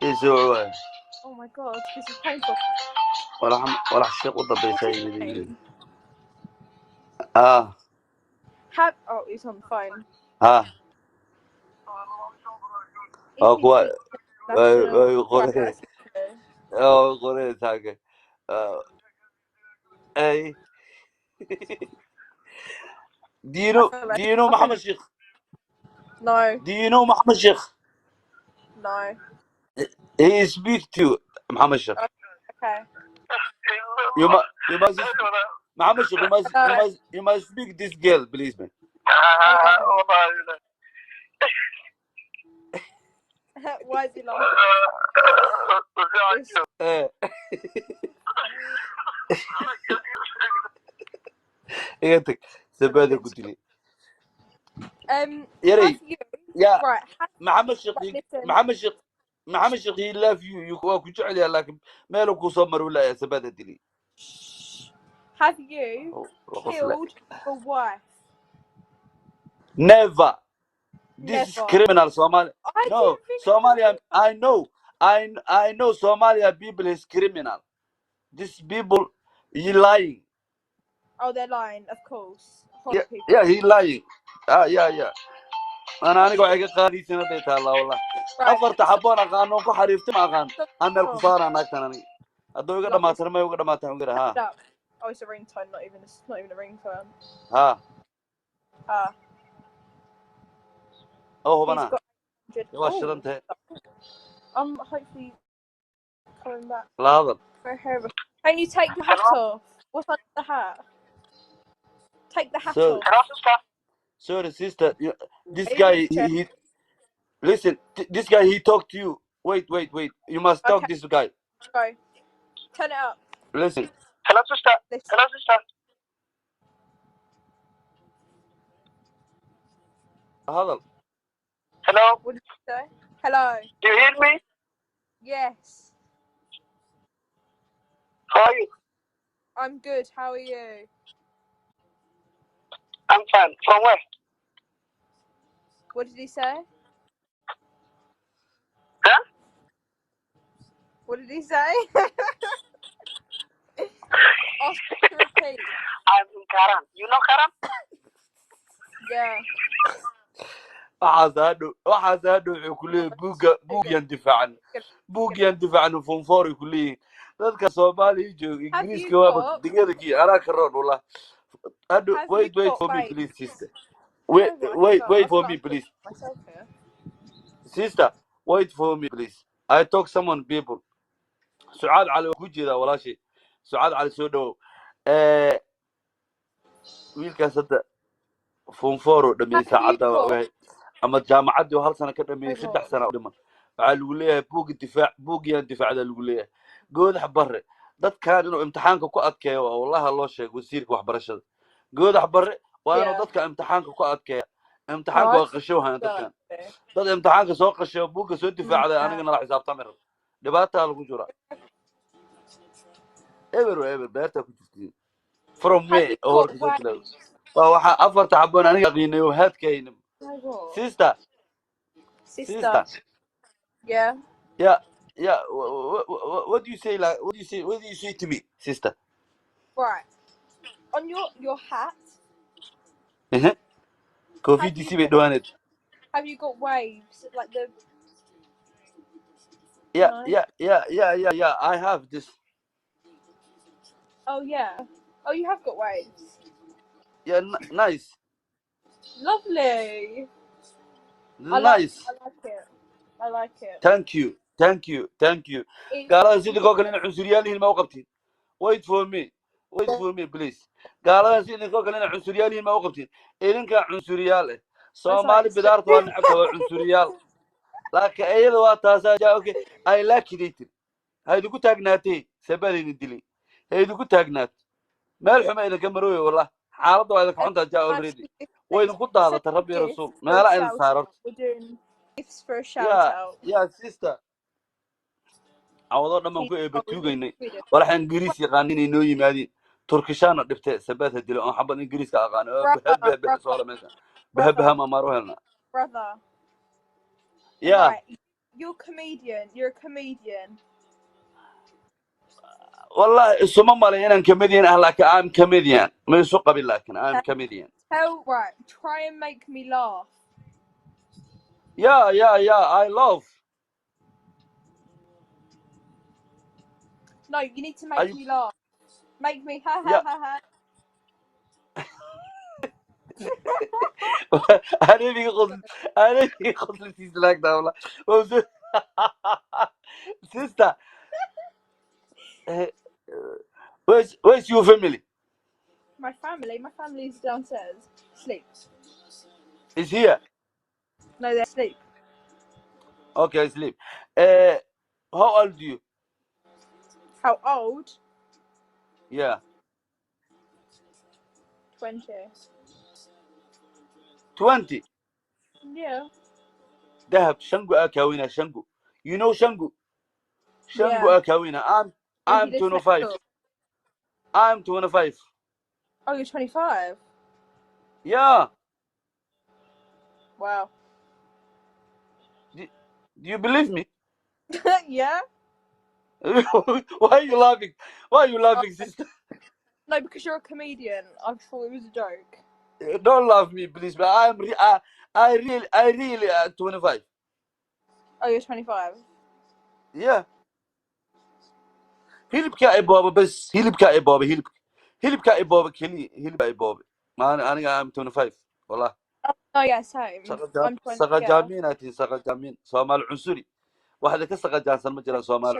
ايش هو Oh my god, this is painful. ولا الشيخ وضب What's his يسوي name? اه Oh, he's on the phone. ها If he's اكو national قولي قولي تاكي اي do you know محمد الشيخ No. do you know محمد الشيخ No. he speak to محمد الشيخ Okay. you must محمد الشيخ you must speak this girl please man Why is he laughing? ايتك سبادة قلت لي يري يا right. محمد الشيخ محمد الشيخ he love you كنت عليها لكن ماله كوصمر ولا يا سبادة دلي have you killed your wife? Never. This is criminal Somalia. No, Somalia. I know Somalia people is criminal. These people, he lying. Oh, they're lying, of course. Yeah, he lying. Yeah. أنا قاعد قاري سنة ديتها الله والله. أفرت حبونا قانون كحريفت ما قان. أنا الكفار أنا كتناني. أدو يقدر ما ترمي ويقدر ما تهم كده ها. Oh, it's a ringtone, not even a ringtone. ها. Oh, بنا. I'm hopefully coming back. لا هذا. Can you take the hat off? What's under the hat? Take the hat off. Sorry, sister. This guy, he listen. This guy, he talked to you. Wait. You must talk this guy. Go. Turn it up. Listen. Hello, sister. Hello, sister. Hello. What did you say? Hello. Do you hear me? Yes. How are you? I'm good. How are you? I'm fine. From where? What did he say? Huh? What did he say? Ask him to repeat. I'm in Karan. You know Karan? Yeah. waxaas hadhow wuxuu ku leeyahay buugyan difaacan fonfoori ku leeyihin dadka soomaaliya jooga ingiriiska waaba digada anaa ka roon ula hadhow wait for me please sister wait for me please sister wait for me please I talk someone people sucaad cali waa ku jeedaa walaashay sucaad cali soo dhawow wiilkaas hadda fonfooro dhameeyey saacadda ogahay ama jaamacaddii oo hal sano ka dhameeyey 3 sano dhiman waxaa lagu leeyahay buugiyaan difaacda lagu leeyahay goodax barre dadkan inuu imtixaanka ku adkeeyo wallaha loo sheego wasiirka waxbarashada goodax barre waa inuu dadka imtixaanka ku adkeeya imtixaanka waa qashowhan dadkan dad imtixaanka soo qasheeyo buugga soo difaacday aniga nala xisaabtami rabo dhibaataa lagu jira ever beerta ku jirtiin from me or waxa afarta xabon aniga qiinay oo haadkayna sister Yeah. What do you say to me, sister? Right. On your hat. Coffee DC be doing it. Have you got waves like the? Yeah. I have this. Oh yeah. Oh, you have got waves. Yeah, nice. Lovely. Nice. I like it. Thank you. قال سيدي كوكل إن عنصريالي ما وقفتين. Wait for me please. قال سيدي كوكل إن عنصريالي ما وقفتين. إذن كعنصرياله. Somali بدارت وأنا عكوا عنصريال. لكن أيضا واتاسا جا أوكي. I like it. هيدو كنت أجناتي سبالين الدلي. هيدو كنت أجنات. ما الحما إذا كمروي والله. حالته إذا كنت جا أوريدي. وإذا كنت هذا تربي رسول. ما لا إذا صارت. Gifts for a shout out. Yeah, sister. عوضنا ما نقول بتوجيني ولا حين إنجليز يغني إنه يمادين تركيشان دفتة سبات هدلو أنا حبنا إنجليز كأغاني بهب صار مثلا بهب هم أمره لنا. Brother. Yeah. Right. you're comedian. You're a comedian. والله اسمه مالي أنا comedian لكن I'm comedian من سوق قبل لكن I'm comedian. Right, try and make me laugh. Yeah, I love. No, you need to make me laugh. Make me ha ha Yeah. ha ha. أنا في خطل تيزلاك ده والله. Sister, where's your family? My family is downstairs. Sleep. Is here. No, they're asleep. Okay, sleep. How old are you? How old? Yeah. 20. 20. Yeah. Dahab Shangu Akawina Shangu. You know Shangu? Shangu Yeah. Akawina. He I'm lives next 25. door. I'm 25. Oh, you're 25? Yeah. Wow. Do you believe me? Yeah? Why are you laughing? Why are you laughing, sister? No, because you're a comedian. I thought it was a joke. Don't laugh me, please. But I really 25. Oh, you're 25? Yeah. هيلبك يا بابا بس هيلبك يا بابا هيلبك يا بابا كلي هيلبك يا بابا ما أنا I'm 25 والله. Oh, yeah, same. I'm 20. سقى جامين أتي سقى جامين سوامال عنصري واحد كسقى جانسن مجرى سوامال